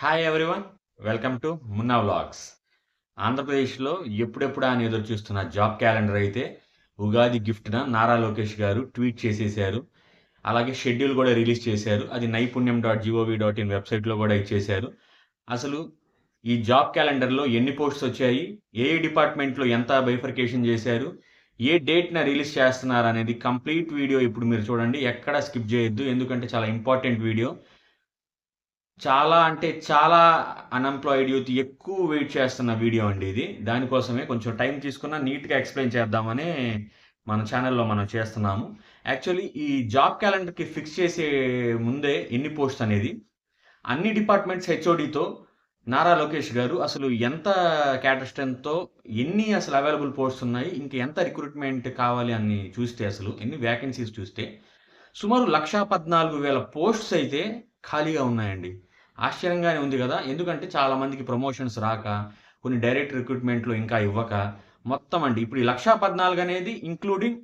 Hi everyone, welcome to Munna vlogs. ఆంధ్రప్రదేశ్లో ఎప్పుడెప్పుడా అని ఎదురు చూస్తున్న జాబ్ క్యాలెండర్ అయితే ఉగాది గిఫ్ట్న నారా లోకేష్ గారు ట్వీట్ చేసేసారు. అలాగే షెడ్యూల్ కూడా రిలీజ్ చేశారు. అది naipunyam.gov.in వెబ్సైట్లో కూడా ఇచ్చేశారు. అసలు ఈ జాబ్ క్యాలెండర్లో ఎన్ని పోస్ట్స్ వచ్చాయి, ఏ డిపార్ట్మెంట్లో ఎంత బైఫర్కేషన్ చేశారు, ఏ డేట్న రిలీజ్ చేస్తున్నారు అనేది కంప్లీట్ వీడియో ఇప్పుడు మీరు చూడండి. ఎక్కడ స్కిప్ చేయొద్దు, ఎందుకంటే చాలా ఇంపార్టెంట్ వీడియో. చాలా అంటే చాలా అన్‌ఎంప్లాయిడ్ యూత్ ఎక్కువ వెయిట్ చేస్తున్న వీడియో అండి ఇది. దానికోసమే కొంచెం టైం తీసుకున్న నీట్‌గా ఎక్స్‌ప్లెయిన్ చేద్దామని మన ఛానెల్‌లో మనం చేస్తున్నాము. యాక్చువల్లీ ఈ జాబ్ క్యాలెండర్‌కి ఫిక్స్ చేసే ముందే ఎన్ని పోస్ట్స్ అనేది అన్ని డిపార్ట్మెంట్స్ హెచ్ఓడితో నారా లోకేష్ గారు అసలు ఎంత క్యాడర్ స్ట్రెంగ్త్‌తో ఎన్ని అసలు అవైలబుల్ పోస్ట్స్ ఉన్నాయి, ఇంక ఎంత రిక్రూట్‌మెంట్ కావాలి అని చూస్తే అసలు ఎన్ని వేకెన్సీస్ చూస్తే సుమారు 1,14,000 పోస్ట్స్ అయితే ఖాళీగా ఉన్నాయండి. ఆశ్చర్యంగానే ఉంది గదా! ఎందుకంటే చాలా మందికి ప్రమోషన్స్ రాక, కొన్ని డైరెక్ట్ రిక్రూట్‌మెంట్‌లో ఇంకా ఇవ్వక, మొత్తం అండి ఇప్పుడు ఈ 1,14,000 అనేది ఇంక్లూడింగ్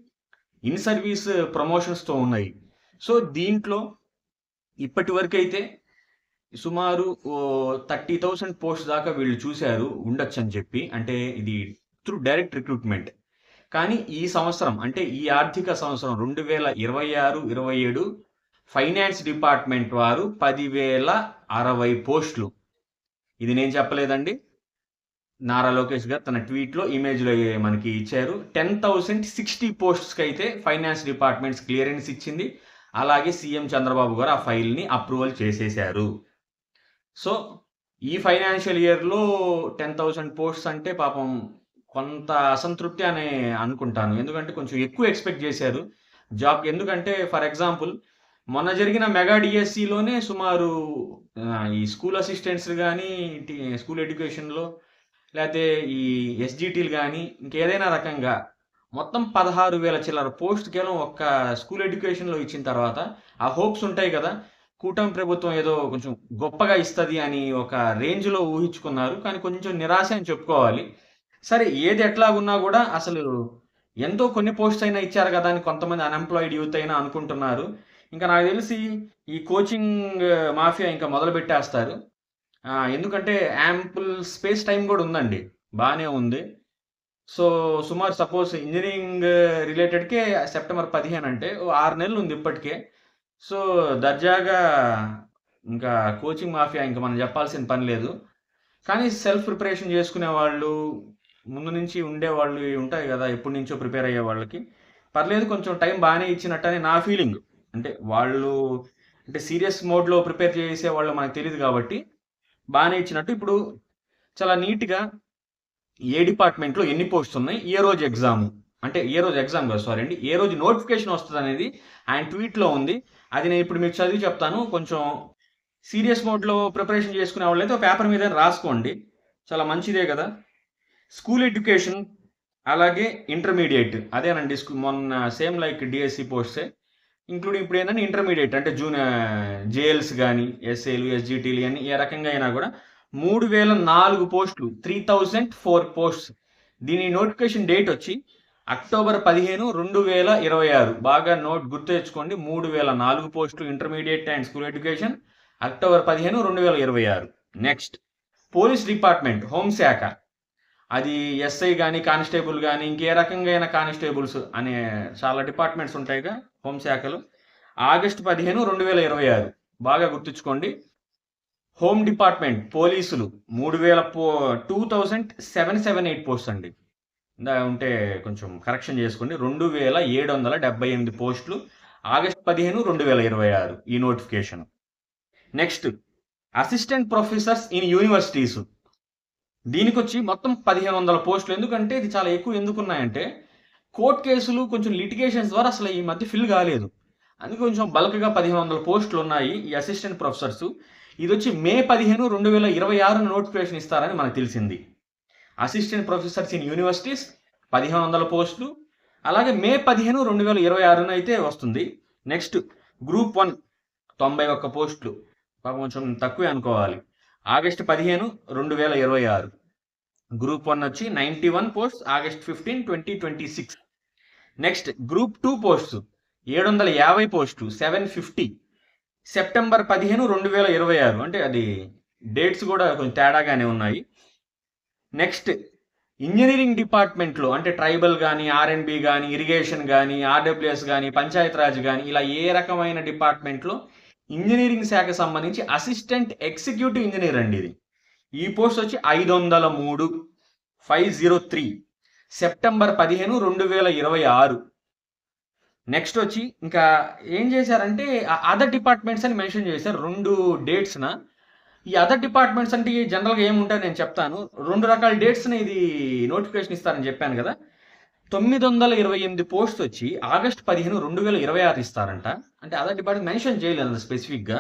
ఇన్ సర్వీస్ ప్రమోషన్స్‌తో ఉన్నాయి. సో, దీంట్లో ఇప్పటివరకైతే సుమారు 30,000 పోస్ట్స్ దాకా వీళ్ళు చూసారు ఉండొచ్చని చెప్పి. అంటే ఇది త్రూ డైరెక్ట్ రిక్రూట్‌మెంట్. కానీ ఈ సంవత్సరం అంటే ఈ ఆర్థిక సంవత్సరం 2026, 27 ఫైనాన్స్ డిపార్ట్మెంట్ వారు 10,060 పోస్టులు. ఇది నేను చెప్పలేదండి. నారా లోకేష్ గారు తన ట్వీట్‌లో, ఇమేజ్‌లో మనకి ఇచ్చారు. 10,060 పోస్ట్స్‌కి అయితే ఫైనాన్స్ డిపార్ట్మెంట్స్ క్లియరెన్స్ ఇచ్చింది. అలాగే సీఎం చంద్రబాబు గారు ఆ ఫైల్‌ని అప్రూవల్ చేసేశారు. సో, ఈ ఫైనాన్షియల్ ఇయర్‌లో 10,000 పోస్ట్స్ అంటే పాపం కొంత అసంతృప్తి అనే అనుకుంటాను. ఎందుకంటే కొంచెం ఎక్కువ ఎక్స్‌పెక్ట్ చేశారు జాబ్‌కి. ఎందుకంటే ఫర్ ఎగ్జాంపుల్ మొన్న జరిగిన మెగా డిఎస్సిలోనే సుమారు ఈ స్కూల్ అసిస్టెంట్స్ గానీ, స్కూల్ ఎడ్యుకేషన్‌లో లేతే ఈ ఎస్‌జిటిలు గానీ, ఇంకేదైనా రకంగా మొత్తం 16,000 చిల్లర పోస్ట్ కేవలం ఒక్క స్కూల్ ఎడ్యుకేషన్‌లో ఇచ్చిన తర్వాత ఆ హోప్స్ ఉంటాయి కదా! కూటమి ప్రభుత్వం ఏదో కొంచెం గొప్పగా ఇస్తది అని ఒక రేంజ్‌లో ఊహించుకున్నారు. కానీ కొంచెం నిరాశ అని చెప్పుకోవాలి. సరే, ఏది ఎట్లాగున్నా గూడా అసలు ఎంతో కొన్ని పోస్ట్స్ అయినా ఇచ్చారు గదా! అని కొంతమంది అన్‌ఎంప్లాయిడ్ యూత్ అయినా అనుకుంటున్నారు. ఇంకా నాకు తెలిసి ఈ కోచింగ్ మాఫియా ఇంకా మొదలుపెట్టేస్తారు. ఎందుకంటే యాంపుల్ స్పేస్ టైమ్ గూడా ఉందండి. బానే ఉంది. సో, సుమారు సపోజ్ ఇంజినీరింగ్ రిలేటెడ్‌కే సెప్టెంబర్ 15 అంటే ఓ 6 నెలలు ఉంది ఇప్పటికే. సో, దర్జాగా ఇంకా కోచింగ్ మాఫియా ఇంక మనం జెప్పాల్సిన పని లేదు. కానీ సెల్ఫ్ ప్రిపరేషన్ చేసుకునే వాళ్ళు, ముందు నుంచి ఉండేవాళ్ళు ఉంటాయి గదా! ఎప్పటినుంచో ప్రిపేర్ అయ్యే వాళ్ళకి పర్లేదు, కొంచెం టైం బానే ఇచ్చినట్టని నా ఫీలింగ్. అంటే వాళ్ళు అంటే సీరియస్ మోడ్‌లో ప్రిపేర్ చేసేవాళ్ళో మనకు తెలీదు గాబట్టి బానే ఇచ్చినట్టు. ఇప్పుడు చాలా నీట్‌గా ఏ డిపార్ట్మెంట్‌లో ఎన్ని పోస్ట్స్ ఉన్నాయి, ఏ రోజు ఎగ్జాము, అంటే ఏ రోజు ఎగ్జామ్ కాదు, సారీ అండి, ఏ రోజు నోటిఫికేషన్ వస్తదనేది ఆయన ట్వీట్‌లో ఉంది. అది నేను ఇప్పుడు మీకు చదివి చెప్తాను. కొంచెం సీరియస్ మోడ్‌లో ప్రిపరేషన్ చేసుకునే వాళ్ళైతే ఒక పేపర్ మీద రాసుకోండి. చాలా మంచిదే గదా! స్కూల్ ఎడ్యుకేషన్ అలాగే ఇంటర్మీడియేట్ అదేనండి. మొన్న సేమ్ లైక్ డిఎస్సి పోస్ట్సే. ఇంక్లూడింగ్ ఇప్పుడు ఏంటంటే ఇంటర్మీడియేట్ అంటే జేఎల్స్ గానీ, ఎస్ఏలు, ఎస్‌జిటిలు అని ఏ రకంగా అయినా గూడా 3,004 పోస్టులు, 3,004 పోస్ట్స్. దీని నోటిఫికేషన్ డేట్ వచ్చి అక్టోబర్ 15, 2026. బాగా గుర్తు తెచ్చుకోండి. 3,004 పోస్టులు intermediate and school education, October 15, 2026. Next police department, హోంశాఖ. అది ఎస్ఐ గానీ, కానిస్టేబుల్ గానీ, ఇంకే రకంగా అయిన కానిస్టేబుల్స్ అనే చాలా డిపార్ట్మెంట్స్ ఉంటాయిగా హోంశాఖలు. ఆగస్టు 15, 2026. బాగా గుర్తుంచుకోండి. హోమ్ డిపార్ట్మెంట్ పోలీసులు 2,778 పోస్ట్స్ అండి. ఉంటే కొంచెం కరెక్షన్ చేసుకోండి. 2,778 పోస్టులు ఆగస్టు 15, 2026 ఈ notification. Next assistant professors in universities. దీనికొచ్చి మొత్తం 1,500 పోస్టులు. ఎందుకంటే ఇది చాలా ఎక్కువ ఎందుకున్నాయంటే కోర్ట్ కేసులు కొంచెం లిటిగేషన్స్ ద్వారా అసలు ఈ మధ్య ఫిల్ కాలేదు. అందుకే కొంచెం బల్క్‌గా 1,500 పోస్టులు ఉన్నాయి ఈ అసిస్టెంట్ ప్రొఫెసర్స్. ఇదొచ్చి మే 15, 2026 నోటిఫికేషన్ ఇస్తారని మనకు తెలిసింది. అసిస్టెంట్ ప్రొఫెసర్స్ ఇన్ యూనివర్సిటీస్ 1,500 పోస్టులు. అలాగే మే 15, 2026 అయితే వస్తుంది. నెక్స్ట్ గ్రూప్ 1 91 పోస్టులు. కొంచెం తక్కువే అనుకోవాలి. ఆగస్టు 15, 2026. గ్రూప్ 1 వచ్చి 91 posts August 15, 2026. Next group 2 posts 750 పోస్టులు 750 సెప్టెంబర్ 15, 2026. అంటే అది డేట్స్ కూడా కొంచెం తేడాగానే ఉన్నాయి. నెక్స్ట్ ఇంజనీరింగ్ డిపార్ట్మెంట్లో అంటే ట్రైబల్ కానీ, ఆర్ఎండ్బి కానీ, ఇరిగేషన్ కానీ, ఆర్డబ్ల్యూఎస్ కానీ, పంచాయత్ రాజ్ కానీ, ఇలా ఏ రకమైన డిపార్ట్మెంట్లో ఇంజనీరింగ్ శాఖ సంబంధించి అసిస్టెంట్ ఎగ్జిక్యూటివ్ ఇంజనీర్ అండి ఇది. ఈ పోస్ట్ వచ్చి 503 సెప్టెంబర్ 15, 2026. నెక్స్ట్ వచ్చి ఇంకా ఏం చేశారంటే అదర్ డిపార్ట్మెంట్స్ అని మెన్షన్ చేశారు 2 డేట్స్న. ఈ అదర్ డిపార్ట్మెంట్స్ అంటే జనరల్గా ఏముంటాయి నేను చెప్తాను. 2 రకాల డేట్స్ని ఇది నోటిఫికేషన్ ఇస్తారని చెప్పాను కదా. 928 పోస్ట్ వచ్చి ఆగస్ట్ 15, 2026 ఇస్తారంట. అంటే అదర్ డిపార్ట్మెంట్ మెన్షన్ చేయలేదు స్పెసిఫిక్గా.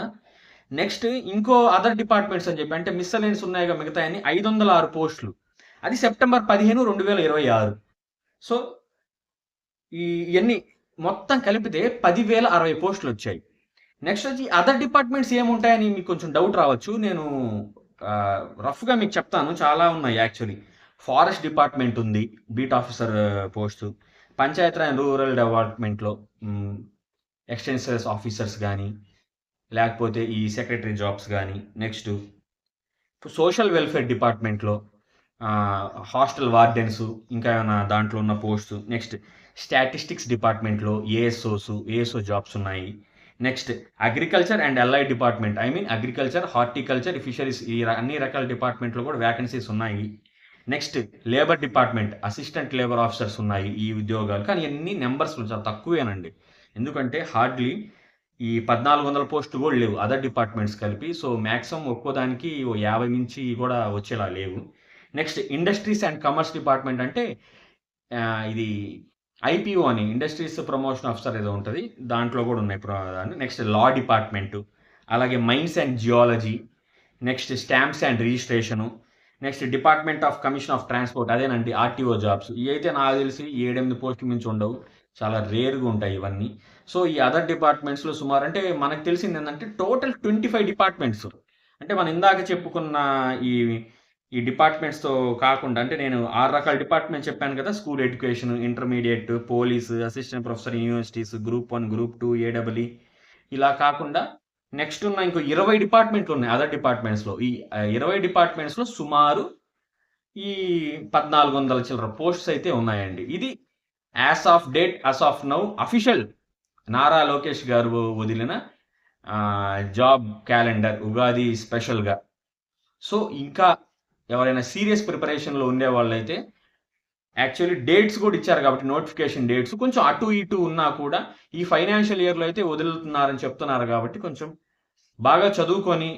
నెక్స్ట్ ఇంకో అదర్ డిపార్ట్మెంట్స్ అని చెప్పి అంటే మిస్సెలెన్స్ ఉన్నాయిగా మిగతాయని 506 పోస్టులు, అది సెప్టెంబర్ 15, 2026. సో ఇవన్నీ మొత్తం కలిపితే 10,060 పోస్టులు వచ్చాయి. నెక్స్ట్ వచ్చి అదర్ డిపార్ట్మెంట్స్ ఏముంటాయని మీకు కొంచెం డౌట్ రావచ్చు. నేను రఫ్గా మీకు చెప్తాను. చాలా ఉన్నాయి యాక్చువల్లీ. ఫారెస్ట్ డిపార్ట్మెంట్ ఉంది, beat officer post. Panchayat Raj rural డెవలప్మెంట్లో ఎక్స్టెన్షన్స్ ఆఫీసర్స్ కానీ, లేకపోతే ఈ సెక్రటరీ జాబ్స్ కానీ. నెక్స్ట్ సోషల్ వెల్ఫేర్ డిపార్ట్మెంట్లో హాస్టల్ వార్డెన్స్, ఇంకా ఏమైనా దాంట్లో ఉన్న పోస్ట్. నెక్స్ట్ స్టాటిస్టిక్స్ డిపార్ట్మెంట్లో ఏఎస్ఓ జాబ్స్ ఉన్నాయి. Next agriculture and allied department, agriculture, horticulture, fisheries, ఈ అన్ని రకాల డిపార్ట్మెంట్లో కూడా వ్యాకెన్సీస్ ఉన్నాయి. Next labour department, assistant labour officers ఉన్నాయి ఈ ఉద్యోగాలు. కానీ ఎన్ని నెంబర్స్ చాలా తక్కువేనండి, ఎందుకంటే హార్డ్లీ ఈ 1400 పోస్టులు కూడా లేవు అదర్ డిపార్ట్మెంట్స్ కలిపి. సో మ్యాక్సిమం ఒక్కోదానికి 50 నుంచి కూడా వచ్చేలా లేవు. Next industries and comers department అంటే ఇది ఐపీఓ అని, ఇండస్ట్రీస్ ప్రమోషన్ ఆఫీసర్ ఏదో ఉంటుంది, దాంట్లో కూడా ఉన్నాయి. నెక్స్ట్ లా డిపార్ట్మెంటు, అలాగే mines and geology. Next stamps and registration. Next department of commission of transport, అదేనండి ఆర్టీఓ జాబ్స్. ఇవి అయితే నాకు తెలిసి 7-8 పోస్టుల మించి ఉండవు, చాలా రేర్గా ఉంటాయి ఇవన్నీ. సో ఈ అదర్ డిపార్ట్మెంట్స్లో సుమారు అంటే మనకు తెలిసింది ఏంటంటే టోటల్ 25 డిపార్ట్మెంట్స్. అంటే మనం ఇందాక చెప్పుకున్న ఈ డిపార్ట్మెంట్స్తో కాకుండా, అంటే నేను 6 రకాల డిపార్ట్మెంట్ చెప్పాను కదా, school education, intermediate, police, assistant professor universities, group 1, group 2, ఏడబ్ల్యూ, ఇలా కాకుండా నెక్స్ట్ ఉన్న ఇంకో 20 డిపార్ట్మెంట్లు ఉన్నాయి అదర్ డిపార్ట్మెంట్స్లో. ఈ 20 డిపార్ట్మెంట్స్లో సుమారు ఈ 1400 చిల్లర పోస్ట్స్ అయితే ఉన్నాయండి. ఇది as of now official Nara Lokesh గారు వదిలిన జాబ్ క్యాలెండర్, ఉగాది స్పెషల్గా. సో ఇంకా ఎవరైనా సీరియస్ ప్రిపరేషన్లో ఉండే వాళ్ళైతే యాక్చువల్లీ డేట్స్ కూడా ఇచ్చారు కాబట్టి నోటిఫికేషన్ డేట్స్ కొంచెం అటు ఇటు ఉన్నా కూడా ఈ ఫైనాన్షియల్ ఇయర్లో అయితే వదులుతున్నారని చెప్తున్నారు కాబట్టి కొంచెం బాగా చదువుకొని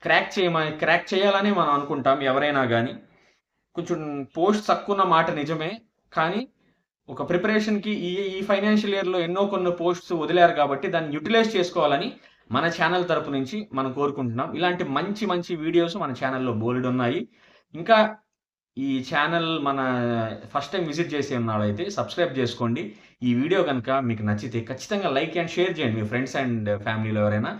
క్రాక్ చేయాలని మనం అనుకుంటాం ఎవరైనా కానీ. కొంచెం పోస్ట్ తక్కువ ఉన్న మాట నిజమే, కానీ ఒక ప్రిపరేషన్కి ఈ ఫైనాన్షియల్ ఇయర్లో కొన్ని పోస్ట్స్ వదిలేరు కాబట్టి దాన్ని యూటిలైజ్ చేసుకోవాలని మన ఛానల్ తరపు నుంచి మనం కోరుకుంటున్నాం. ఇలాంటి మంచి మంచి వీడియోస్ మన ఛానల్లో బోల్డ్ ఉన్నాయి. ఇంకా ఈ ఛానల్ మన ఫస్ట్ టైం విజిట్ చేసి ఉన్నాడైతే సబ్స్క్రైబ్ చేసుకోండి. ఈ వీడియో కనుక మీకు నచ్చితే ఖచ్చితంగా లైక్ అండ్ షేర్ చేయండి మీ ఫ్రెండ్స్ అండ్ ఫ్యామిలీలో ఎవరైనా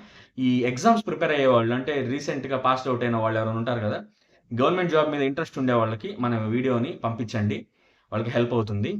ఈ ఎగ్జామ్స్ ప్రిపేర్ అయ్యే వాళ్ళు, అంటే రీసెంట్గా పాస్ అవుట్ అయిన వాళ్ళు ఎవరైనా ఉంటారు కదా, గవర్నమెంట్ జాబ్ మీద ఇంట్రెస్ట్ ఉండే వాళ్ళకి మన వీడియోని పంపించండి, వాళ్ళకి హెల్ప్ అవుతుంది.